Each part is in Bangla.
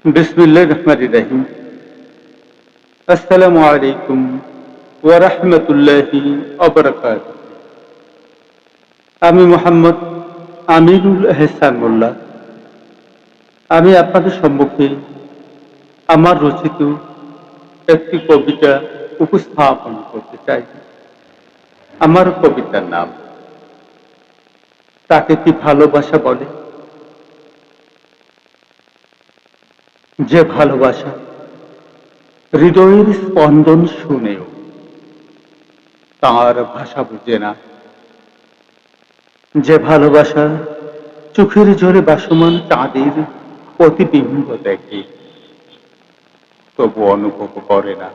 বিসমিল্লাহির রহমানির রহিম। আসসালামু আলাইকুম ওয়া রাহমাতুল্লাহি ওয়া বারাকাতুহু। আমি মোহাম্মদ আমিনুল এহসান মোল্লা। আমি আপনাদের সম্মুখে আমার রচিত একটি কবিতা উপস্থাপন করতে চাই। আমার কবিতার নাম তাকে কি ভালোবাসা বলে। যে ভালোবাসা হৃদয়ের স্পন্দন শুনেও তার ভাষা বুঝে না, যে ভালোবাসা চোখের জোরে ভাসমান চাঁদের প্রতিবিম্ব দেখে তবু অনুভব করে না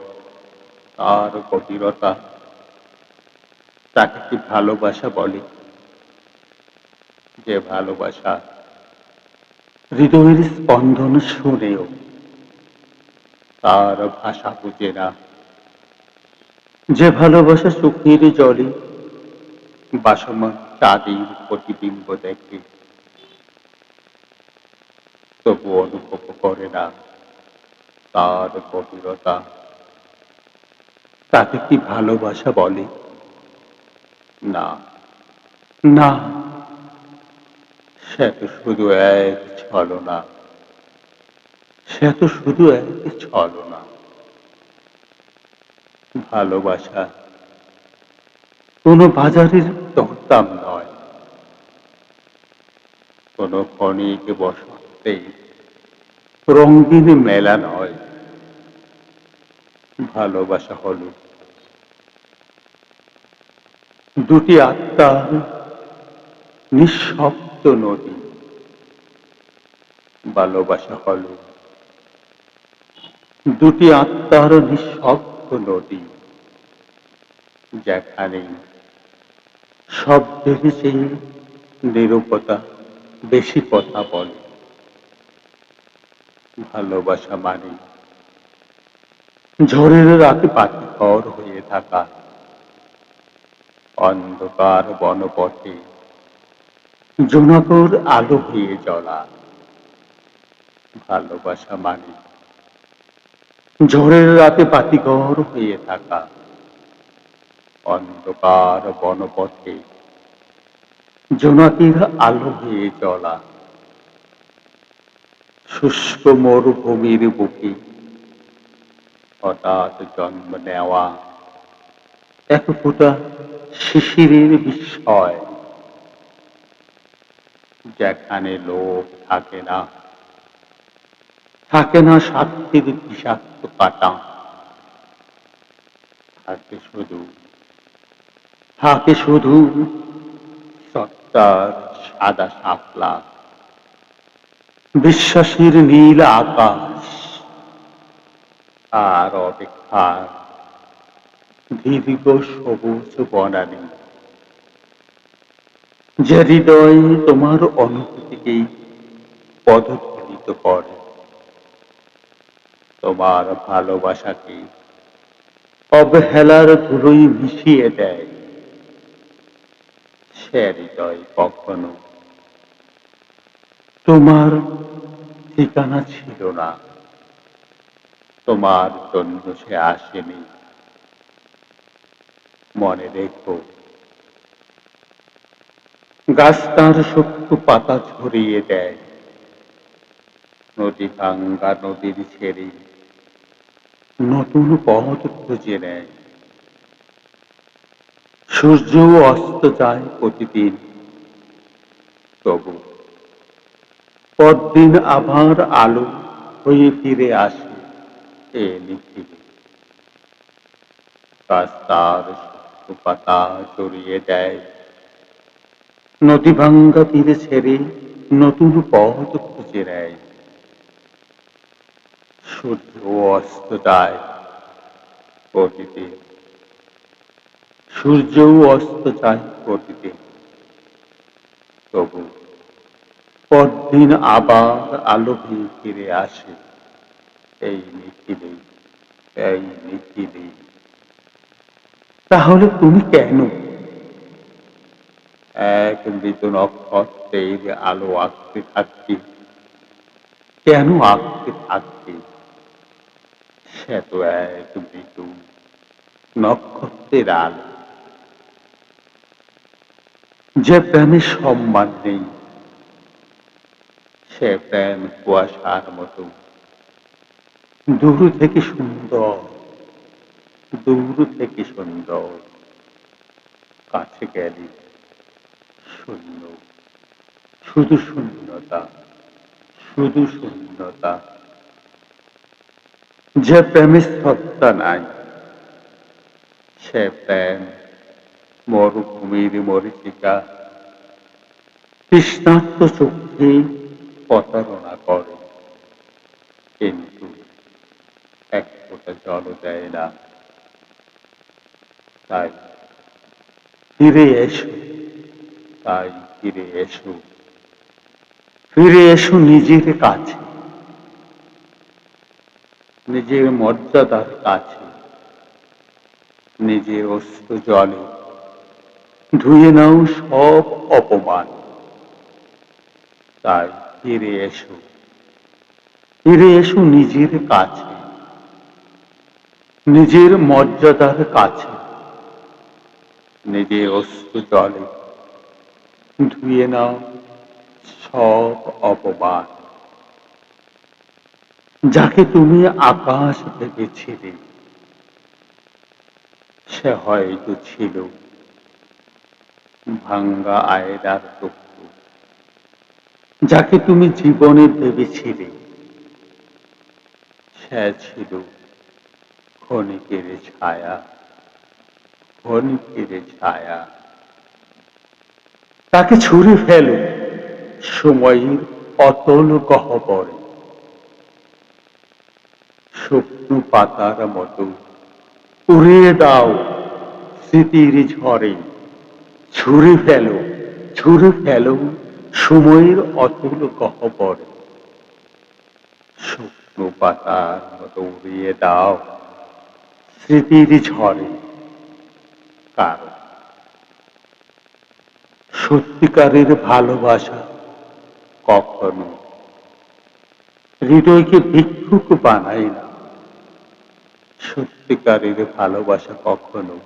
তার গভীরতা, তাকে কি ভালোবাসা বলে। যে ভালোবাসা হৃদয়ের স্পন্দন শুনেও তার ভাষা বুঝে না, যে ভালোবাসা চোখের জলে ভাসমান চাঁদের প্রতিবিম্ব দেখে তবু অনুভব করে না তার গভীরতা, তাকে কি ভালোবাসা বলে। না, না, সে তো শুধু এক ছলনা, সে তো শুধু এক ছলনা। ভালোবাসা কোনো বাজারের দরদাম নয়, কোনো ক্ষণিক বসন্তে রঙিন মেলা নয়। ভালোবাসা হলো দুটি আত্মার নিঃশব্দ নদী। ভালোবাসা হলো দুটি আত্মার নিঃশব্দ নদী, যেখানে শব্দের চেয়ে নীরবতা বেশি কথা বলে। ভালোবাসা মানে ঝড়ের রাতে পাখিঘর হয়ে থাকা, অন্ধকার বনপথে জোনাকর আলো হয়ে জ্বলা। ভালোবাসা মানে ঝড়ের রাতে বাতিঘর হয়ে থাকা, অন্ধকার বনপথে জোনাকির আলো হয়ে জ্বলা। শুষ্ক মরুভূমির বুকে হঠাৎ জন্ম নেওয়া এক ফোঁটা শিশিরের বিস্ময়, যেখানে লোভ থাকে না, থাকে না স্বার্থের বিষাক্ত কাঁটা, থাকে শুধু, থাকে শুধু সত্তার সাদা শাপলা, বিশ্বাসের নীল আকাশ আর অপেক্ষার দীর্ঘ সবুজ বনানী। যে হৃদয় তোমার অনুভূতিকে পদদলিত করে, তোমার ভালোবাসাকে অবহেলার ধুলোয় মিশিয়ে দেয়, সে হৃদয় কখনো তোমার ঠিকানা ছিল না, তোমার জন্য সে আসেনি। মনে রেখো, গাছ তার শক্ত পাতা ঝরিয়ে দেয়, নদী ভাঙ্গা নদীর ছেড়ে নতুন পথ খুঁজে নেয়। সূর্য অস্ত যায় প্রতিদিন, তবু পরদিন আবার আলো হয়ে ফিরে আসে এ নিখিলে। গাছ তার শক্ত পাতা জড়িয়ে দেয়, নদী ভাঙ্গা তীরে ছেড়ে নতুন পথ খুঁজে নেয়। সূর্য অস্ত যায় প্রতিদিন, সূর্যও অস্ত যায় প্রতিদিন, তবু পরদিন আবার আলো হয়ে ফিরে আসে এই নিখিলে, এই নিখিলে। তাহলে তুমি কেন এক মৃত নক্ষত্রের আলো আঁকতে থাকবে, কেন আঁকতে থাকবে? সে তো এক মৃদু নক্ষত্রের আলো, যে প্রেমে সম্মান নেই, সে প্রেম কুয়াশার মতো দূর থেকে সুন্দর, দূর থেকে সুন্দর, কাছে গেলে শূন্য, শুধু শূন্যতা, শুধু শূন্যতা। যে প্রেমে সত্তা নাই, সে প্রেম মরুভূমির মরীচিকা, তৃষ্ণার্ত চোখে প্রতারণা করে, কিন্তু এক ফোঁটা জলও দেয় না। তাই ফিরে এসো, তাই ফিরে এসো, ফিরে এসো নিজের কাছে, নিজের মর্যাদার কাছে, নিজের অশ্রু জলে ধুয়ে নাও সব অপমান। তাই ফিরে এসো, ফিরে এসো নিজের কাছে, নিজের মর্যাদার কাছে, নিজের অশ্রু জলে ধুয়ে নাও সব অপমান। যাকে তুমি আকাশ ভেবেছিলে, সে হয়তো ছিল ভাঙ্গা আয়নার টুকরো। যাকে তুমি জীবনে ভেবেছিলে, সে ছিল ক্ষণিকের ছায়া, ক্ষণিকের ছায়া। তাকে ছুঁড়ে ফেলো সময়ের অতল গহ্বরে, শুকনো পাতার মতো উড়িয়ে দাও স্মৃতির ঝড়ে। ছুঁড়ে ফেলো, ছুঁড়ে ফেলো সময়ের অতল গহ্বরে, শুকনো পাতার মতো উড়িয়ে দাও স্মৃতির ঝড়ে। কারণ সত্যিকারের ভালোবাসা কখনো হৃদয়কে ভিক্ষুক বানায় না। সত্যিকারের ভালোবাসা কখনো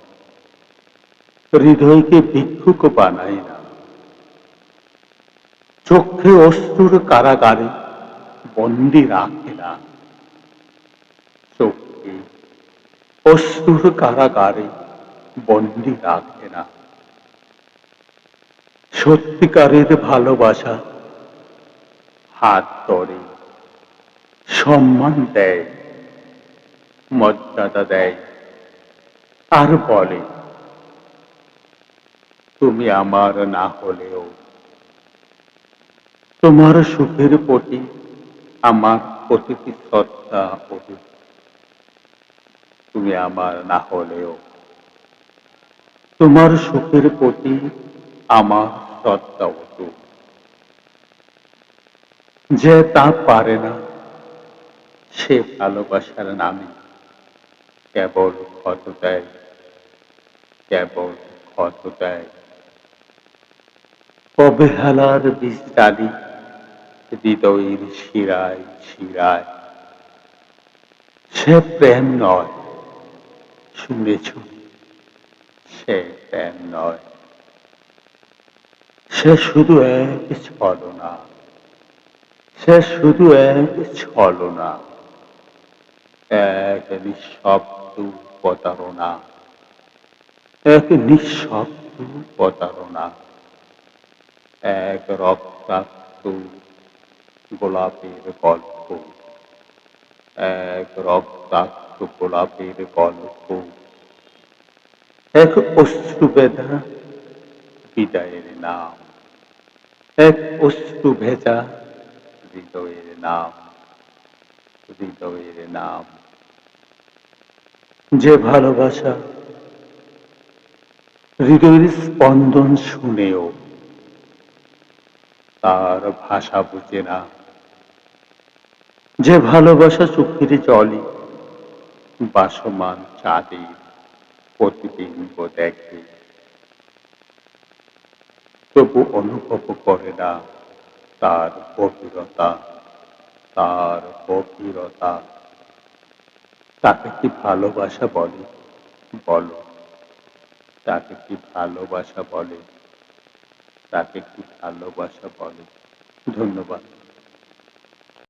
হৃদয়কে ভিক্ষুক বানায় না। চোখে অশ্রুর কারাগারে বন্দি রাখে না। চোখে অশ্রুর কারাগারে বন্দি রাখে না। সত্যিকারের ভালোবাসা হাত ধরে সম্মান দেয়, মর্যাদা দেয়, আর বলে তুমি আমার না হলেও তোমার সুখের প্রতি আমার প্রতিটি শ্রদ্ধা অটুট। তুমি আমার না হলেও তোমার সুখের প্রতি আমার শ্রদ্ধা অটুট। যে তা পারে না, সে ভালোবাসার নামে কেবল ক্ষত দেয়, কেবল ক্ষত দেয়। অবহেলার বীজ ডালি হৃদয়ের শিরায় শিরায়। সে প্রেম নয়, শুনেছ, সে প্রেম নয়। সে শুধু এক ছলনা, সে শুধু এক ছলনা, এক নিঃশব্দ প্রতারণা, এক নিঃশব্দ প্রতারণা, এক রক্তাক্ত গোলাপের গল্প, এক রক্তাক্ত গোলাপের গল্প, এক অশ্রুবেদা বিদায়ের নাম, এক অশ্রু ভেজা হৃদয়ের নাম, হৃদয়ের নাম। যে ভালোবাসা হৃদয়ের স্পন্দন শুনেও তার ভাষা বুঝে না, যে ভালোবাসা চোখের জলে বাসমান চাঁদের প্রতিবিম্ব দেখে, তবু অনুভব করে না তার গভীরতা, তার গভীরতা, তাকে কি ভালোবাসা বলে? বলো, তাকে কি ভালোবাসা বলে? তাকে কি ভালোবাসা বলে? ধন্যবাদ।